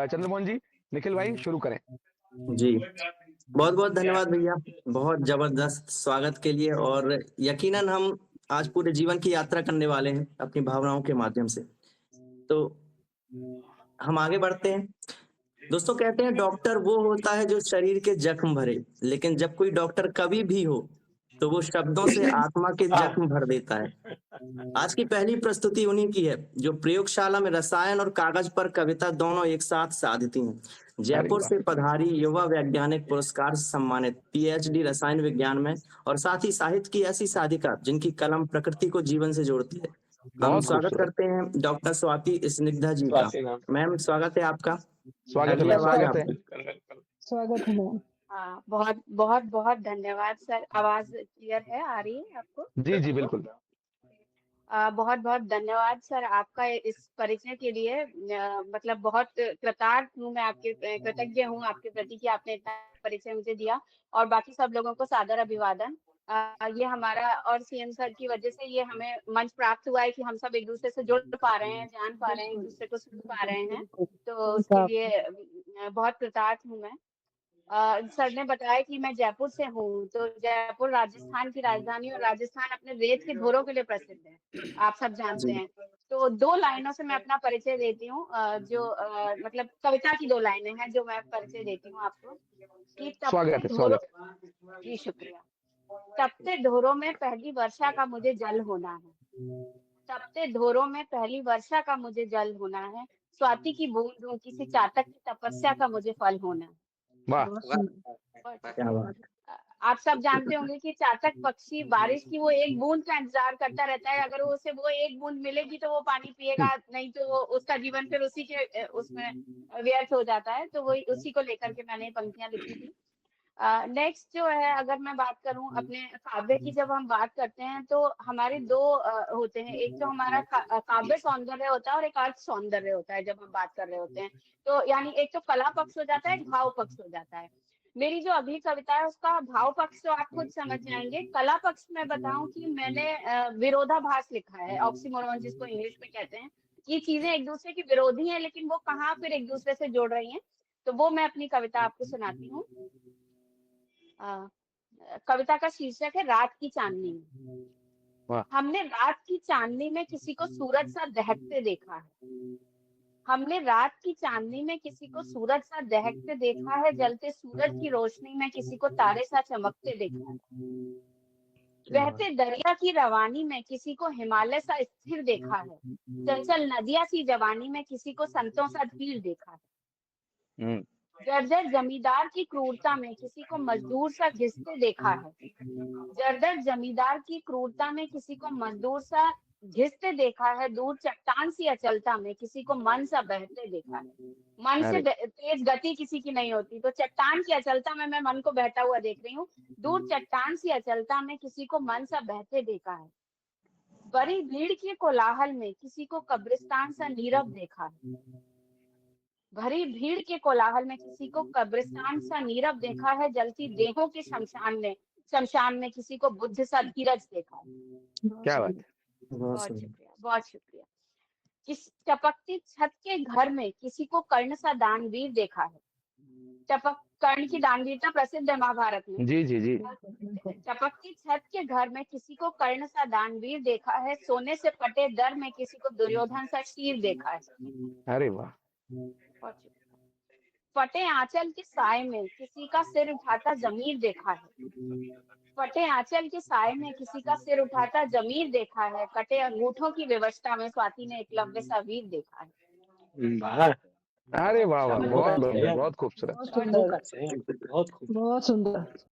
चंद्रमोहन जी, निखिल भाई शुरू करें। जी, बहुत-बहुत धन्यवाद भैया, बहुत ज़बरदस्त स्वागत के लिए और यकीनन हम आज पूरे जीवन की यात्रा करने वाले हैं अपनी भावनाओं के माध्यम से। तो हम आगे बढ़ते हैं। दोस्तों कहते हैं डॉक्टर वो होता है जो शरीर के जख्म भरे, लेकिन जब कोई डॉक्टर कवि भी हो, तो वो शब्दों से आत्मा के जख्म भर देता है। आज की पहली प्रस्तुति उन्हीं की है, जो प्रयोगशाला में रसायन और कागज पर कविता दोनों एक साथ साधती हैं। अरे जयपुर वाह! से पधारी युवा वैज्ञानिक पुरस्कार से सम्मानित पीएचडी रसायन विज्ञान में और साथ ही साहित्य की ऐसी साधिका जिनकी कलम प्रकृति को जीवन से जोड़ती है। हम बहुत स्वागत खूबसूरत। करते हैं डॉक्टर स्वाति स्निग्धा जी का। स्वाति नाम। मैम स्वागत है आपका। स्वागत है अगली मैम, आवाज स्वागत है। आपकी। स्वागत है मैम। हाँ, बहुत बहुत बहुत धन्यवाद सर। आवाज क्लियर है, आ रही है आपको? जी, जी, बिल्कुल। बहुत बहुत धन्यवाद सर आपका इस परिचय के लिए। मतलब बहुत कृतार्थ हूँ मैं, आपके कृतज्ञ हूँ आपके प्रति कि आपने इतना परिचय मुझे दिया। और बाकी सब लोगों को सादर अभिवादन। ये हमारा और सीएम सर की वजह से ये हमें मंच प्राप्त हुआ है कि हम सब एक दूसरे से जुड़ पा रहे हैं, जान पा रहे हैं, एक दूसरे को सुन पा रहे हैं। तो उसके लिए बहुत कृतार्थ हूँ मैं। सर ने बताया कि मैं जयपुर से हूँ, तो जयपुर राजस्थान की राजधानी और राजस्थान अपने रेत के घोरों के लिए प्रसिद्ध है, आप सब जानते जी, हैं। तो 2 लाइनों से मैं अपना परिचय देती हूँ, जो मतलब कविता की 2 लाइनें हैं जो मैं परिचय देती हूँ आपको कि स्वागत तपते है, ढोरों। स्वागत है। जी शुक्रिया। तपते ढोरों में पहली वर्षा का मुझे जल होना है। तपते ढोरों में पहली वर्षा का मुझे जल होना है। स्वाति की बूंद हूँ, किसी चातक की तपस्या का मुझे फल होना है। वाह! बहुत सुंदर। क्या बात है। आप सब जानते होंगे कि चातक पक्षी बारिश की वो एक बूंद का इंतजार करता रहता है। अगर उसे वो एक बूंद मिलेगी तो वो पानी पिएगा, नहीं तो वो उसका जीवन फिर उसी के उसमें व्यर्थ हो जाता है। तो वही उसी को लेकर के मैंने ये पंक्तियां लिखी थी। नेक्स्ट जो है, अगर मैं बात करूं अपने काव्य की, जब हम बात करते हैं तो हमारे 2 होते हैं। एक तो हमारा काव्य सौंदर्य होता है और एक अर्थ सौंदर्य होता है जब हम बात कर रहे होते हैं। तो यानी एक तो कला पक्ष हो जाता है, एक भाव पक्ष हो जाता है। मेरी जो अगली कविता है उसका भाव पक्ष तो आप खुद समझ जाएंगे। कला पक्ष में बताऊं कि मैंने विरोधाभास लिखा है, ऑक्सीमोरॉन जिसको इंग्लिश में कहते हैं। ये चीजें एक दूसरे की विरोधी हैं, लेकिन वो कहाँ फिर एक दूसरे से जुड़ रही हैं। तो वो मैं अपनी कविता आपको सुनाती हूँ। अ, कविता का शीर्षक है रात की चांदनी में। वाह! हमने रात की चांदनी में किसी को सूरज सा दहकते देखा है। हमने रात की चांदनी में किसी को सूरज सा दहकते देखा है। जलते सूरज की रोशनी में किसी को तारे सा चमकते देखा है। क्या बात बहते दरिया की रवानी में किसी को हिमालय सा स्थिर देखा है। चंचल नदिया सी जवानी में किसी को संतों सा धीर देखा है। हुँ, जर्जर जमींदार की क्रूरता में किसी को मजदूर सा घिसते देखा है। जर्जर जमींदार की क्रूरता में किसी को मजदूर सा घिसते देखा है। दूर चट्टान सी अचलता में किसी को मन सा बहते देखा है। मन से अरे! तेज गति किसी की नहीं होती, तो चट्टान की अचलता में मैं मन को बहता हुआ देख रही हूँ। दूर चट्टान सी अचलता में किसी को मन सा बहते देखा है। बड़ी भीड़ के कोलाहल में किसी को कब्रिस्तान सा नीरव देखा है। भरी भीड़ के कोलाहल में किसी को कब्रिस्तान सा नीरव देखा है। जलती देहों के शमशान में किसी को बुद्ध सा धीरज देखा है। बहुत क्या बात सुंदर। है। बहुत बहुत सुंदर। शुक्रिया, बहुत शुक्रिया। किस चपकती छत के घर में किसी को कर्ण सा दानवीर देखा है। चपक कर्ण की दानवीरता प्रसिद्ध है महाभारत में। जी, जी, जी। बिल्कुल। चपकती छत के घर में किसी को कर्ण सा दानवीर देखा है। सोने से पटे दर में किसी को दुर्योधन सा शीर देखा है। अरे वाह! बहुत शुक्रिया। फटे आंचल के साए में किसी का सिर उठाता जमीर देखा है। फटे आंचल के साए में किसी का सिर उठाता जमीर देखा है। कटे अंगूठों की विवशता में स्वाति ने एकलव्य सा वीर देखा है। वाह! अरे वाह, वाह! बहुत बहुत अच्छा बढ़िया, है। बहुत खूबसूरत। बहुत बहुत सुंदर। अच्छे हैं, बहुत खूब। बहुत सुंदर।